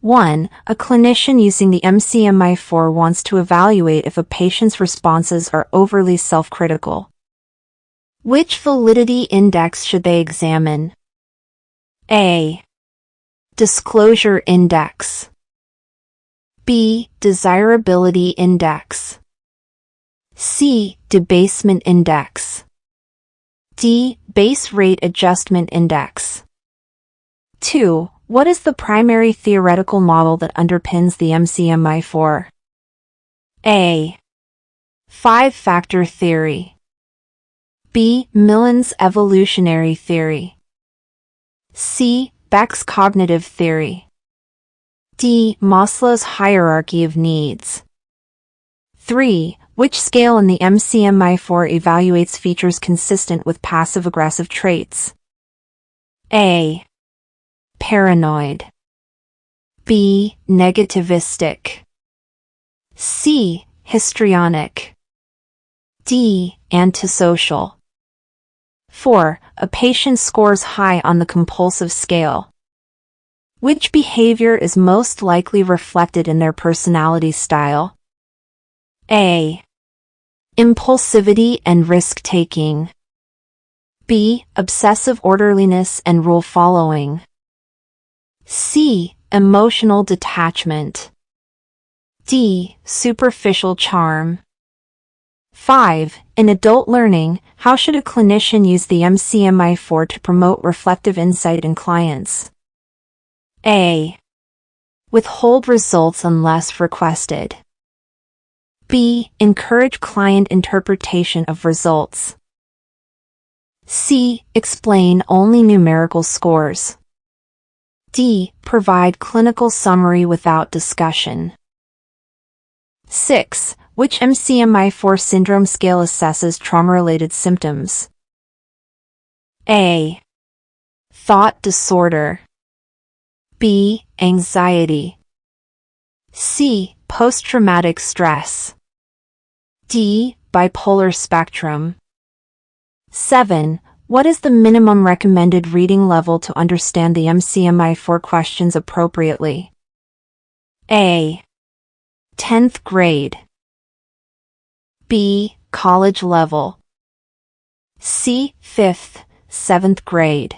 1. A clinician using the mcmi-iv wants to evaluate if a patient's responses are overly self-critical. Which validity index should they examine? A. Disclosure index. B. Desirability index. C. Debasement index. D. Base rate adjustment index. 2. What is the primary theoretical model that underpins the mcmi-iv? A. Five-factor theory. B. Millon's evolutionary theory. C. Beck's cognitive theory. D. Maslow's hierarchy of needs. 3. Which scale in the mcmi-iv evaluates features consistent with passive-aggressive traits? A. Paranoid. B. Negativistic. C. Histrionic. D. Antisocial. 4. A patient scores high on the compulsive scale. Which behavior is most likely reflected in their personality style? A. Impulsivity and risk-taking. B. Obsessive orderliness and rule-following. C. Emotional detachment. D. Superficial charm. 5. In adult learning, how should a clinician use the mcmi-iv to promote reflective insight in clients? A. Withhold results unless requested. B. Encourage client interpretation of results. C. Explain only numerical scores. D. Provide clinical summary without discussion. 6. Which mcmi-iv syndrome scale assesses trauma-related symptoms? A. Thought disorder. B. Anxiety. C. Post-traumatic stress. D. Bipolar spectrum. 7. What is the minimum recommended reading level to understand the mcmi-iv questions appropriately? A. 10th grade. B. College level. C. 5th, 7th grade.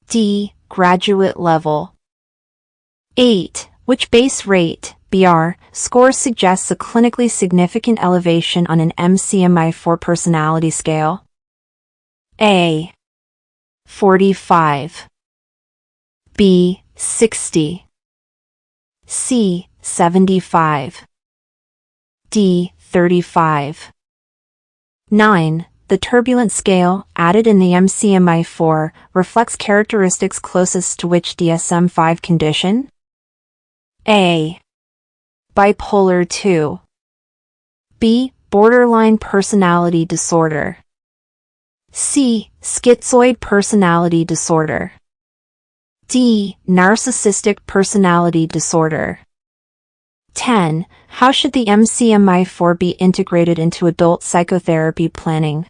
D. Graduate level. 8. Which base rate, BR, score suggests a clinically significant elevation on an mcmi-iv personality scale? A. 45. B. 60. C. 75. D. 35. 9. The turbulent scale, added in the mcmi-iv, reflects characteristics closest to which DSM-5 condition? A. Bipolar 2. B. Borderline personality disorder. C. Schizoid personality disorder. D. Narcissistic personality disorder. 10. How should the mcmi-iv be integrated into adult psychotherapy planning?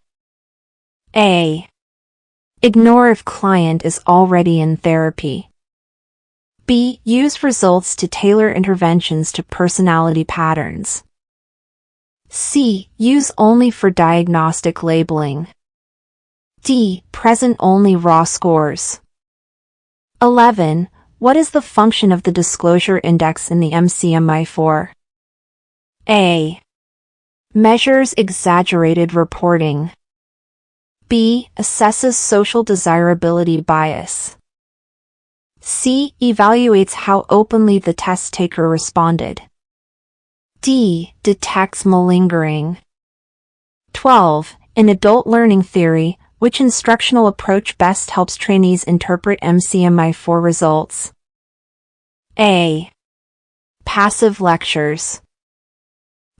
A. Ignore if client is already in therapy. B. Use results to tailor interventions to personality patterns. C. Use only for diagnostic labeling. D. Present only raw scores. 11. What is the function of the disclosure index in the mcmi-iv? A. Measures exaggerated reporting. B. Assesses social desirability bias. C. Evaluates how openly the test taker responded. D. Detects malingering. 12. In adult learning theory, which instructional approach best helps trainees interpret mcmi-iv results? A. Passive lectures.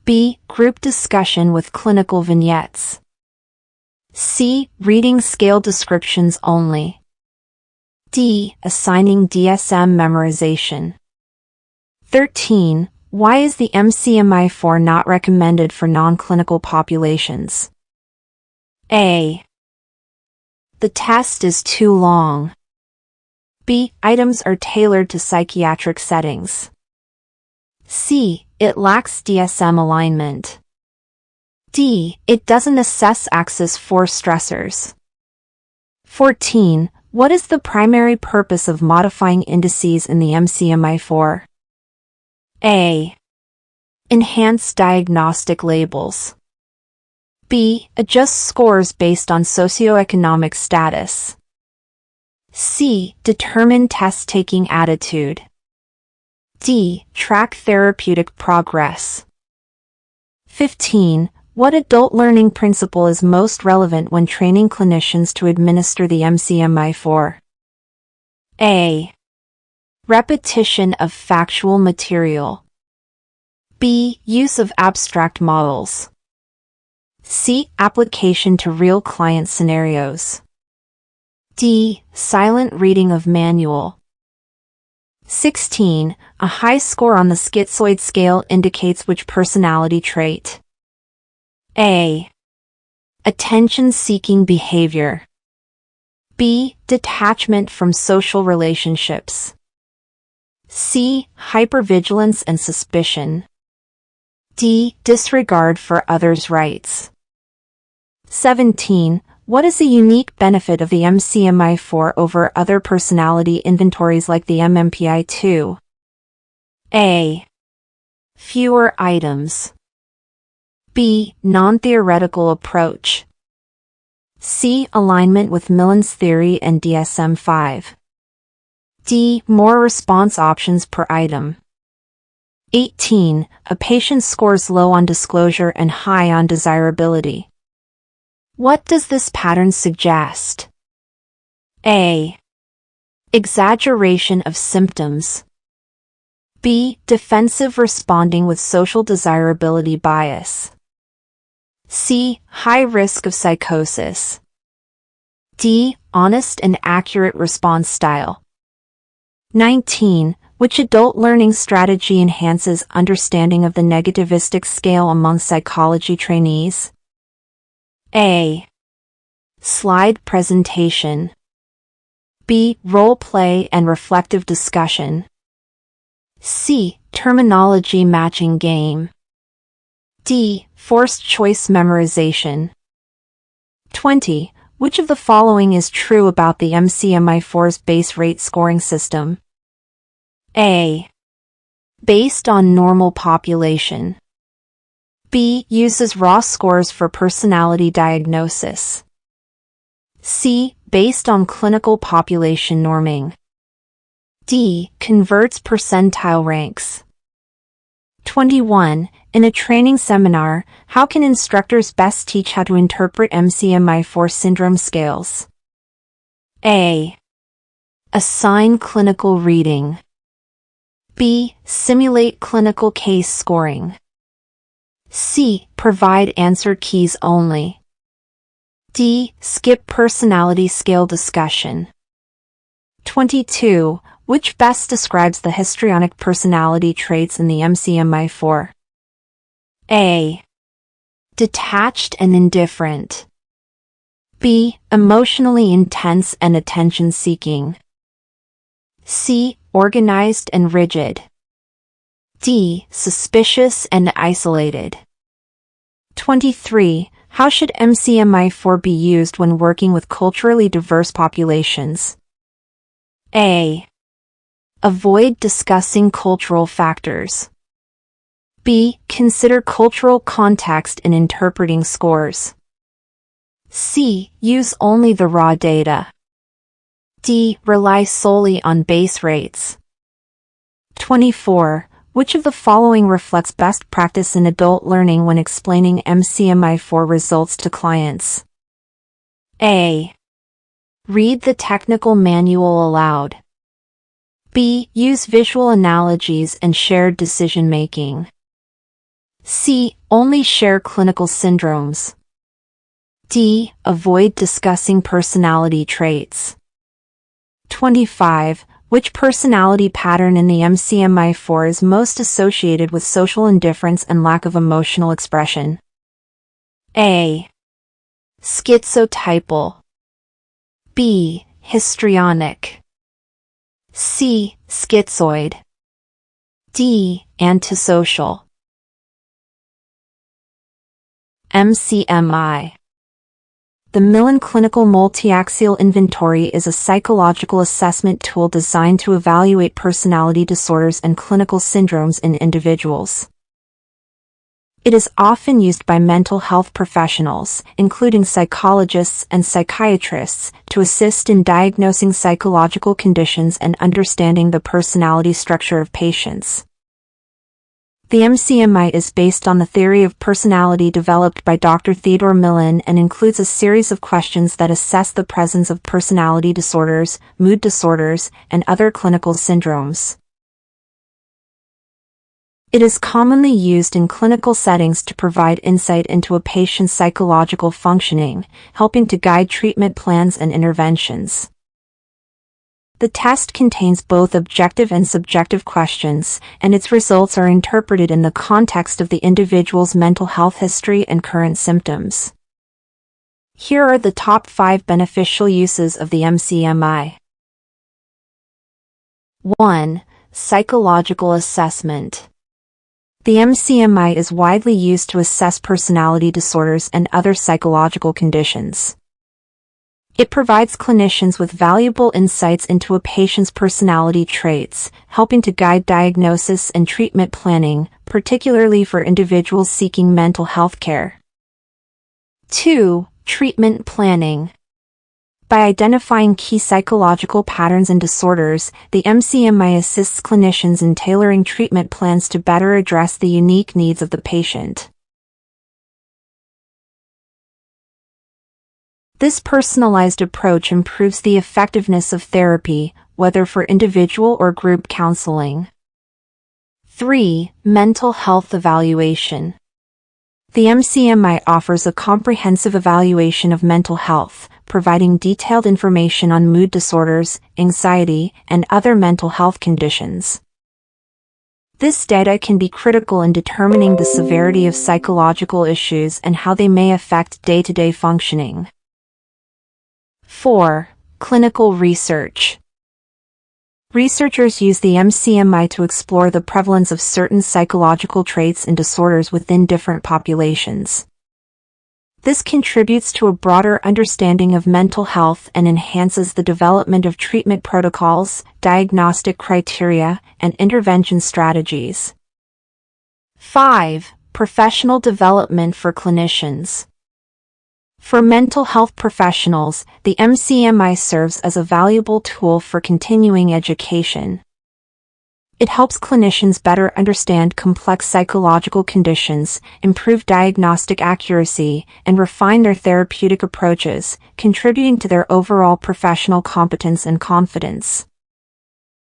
B. Group discussion with clinical vignettes. C. Reading scale descriptions only. D. Assigning DSM memorization. 13. Why is the mcmi-iv not recommended for non-clinical populations? A. The test is too long. B. Items are tailored to psychiatric settings. C. It lacks DSM alignment. D. It doesn't assess axis 4 stressors. 14. What is the primary purpose of modifying indices in the mcmi-iv? A. Enhance diagnostic labels. B. Adjust scores based on socioeconomic status. C. Determine test-taking attitude. D. Track therapeutic progress. 15. What adult learning principle is most relevant when training clinicians to administer the mcmi-iv? A. Repetition of factual material. B. Use of abstract models. C. Application to real client scenarios. D. Silent reading of manual. 16. A high score on the schizoid scale indicates which personality trait? A. Attention-seeking behavior. B. Detachment from social relationships. C. Hypervigilance and suspicion. D. Disregard for others' rights. 17. What is the unique benefit of the mcmi-iv over other personality inventories like the mmpi-ii? A. Fewer items. B. Non-theoretical approach. C. Alignment with Millon's theory and DSM-5. D. More response options per item. 18. A patient scores low on disclosure and high on desirability. What does this pattern suggest? A. Exaggeration of symptoms. B. Defensive responding with social desirability bias. C. High risk of psychosis. D. Honest and accurate response style. 19. Which adult learning strategy enhances understanding of the negativistic scale among psychology trainees? A. Slide presentation. B. Role play and reflective discussion. C. Terminology matching game. D. Forced choice memorization. 20. Which of the following is true about the mcmi-iv's base rate scoring system? A. Based on normal population. B. Uses raw scores for personality diagnosis. C. Based on clinical population norming. D. Converts percentile ranks. 21. In a training seminar, how can instructors best teach how to interpret mcmi-iv syndrome scales? A. Assign clinical reading. B. Simulate clinical case scoring. C. Provide answer keys only. D. Skip personality scale discussion. 22. Which best describes the histrionic personality traits in the mcmi-iv? A. Detached and indifferent. B. Emotionally intense and attention-seeking. C. Organized and rigid. D. Suspicious and isolated. 23. How should mcmi-iv be used when working with culturally diverse populations? A. Avoid discussing cultural factors. B. Consider cultural context in interpreting scores. C. Use only the raw data. D. Rely solely on base rates. 24. Which of the following reflects best practice in adult learning when explaining mcmi-iv results to clients? A. Read the technical manual aloud. B. Use visual analogies and shared decision-making. C. Only share clinical syndromes. D. Avoid discussing personality traits. 25. Which personality pattern in the mcmi-iv is most associated with social indifference and lack of emotional expression? A. Schizotypal. B. Histrionic. C. Schizoid. D. Antisocial. mcmi. The Millon Clinical Multiaxial Inventory is a psychological assessment tool designed to evaluate personality disorders and clinical syndromes in individuals. It is often used by mental health professionals, including psychologists and psychiatrists, to assist in diagnosing psychological conditions and understanding the personality structure of patients. The mcmi is based on the theory of personality developed by Dr. Theodore Millon and includes a series of questions that assess the presence of personality disorders, mood disorders, and other clinical syndromes. It is commonly used in clinical settings to provide insight into a patient's psychological functioning, helping to guide treatment plans and interventions. The test contains both objective and subjective questions, and its results are interpreted in the context of the individual's mental health history and current symptoms. Here are the top 5 beneficial uses of the mcmi. 1. Psychological assessment. The mcmi is widely used to assess personality disorders and other psychological conditions. It provides clinicians with valuable insights into a patient's personality traits, helping to guide diagnosis and treatment planning, particularly for individuals seeking mental health care. 2. Treatment planning. By identifying key psychological patterns and disorders, the mcmi assists clinicians in tailoring treatment plans to better address the unique needs of the patient. This personalized approach improves the effectiveness of therapy, whether for individual or group counseling. 3. Mental health evaluation. The mcmi offers a comprehensive evaluation of mental health, providing detailed information on mood disorders, anxiety, and other mental health conditions. This data can be critical in determining the severity of psychological issues and how they may affect day-to-day functioning. 4. Clinical research. Researchers use the mcmi to explore the prevalence of certain psychological traits and disorders within different populations. This contributes to a broader understanding of mental health and enhances the development of treatment protocols, diagnostic criteria, and intervention strategies. 5. Professional development for clinicians. For mental health professionals, the mcmi serves as a valuable tool for continuing education. It helps clinicians better understand complex psychological conditions, improve diagnostic accuracy, and refine their therapeutic approaches, contributing to their overall professional competence and confidence.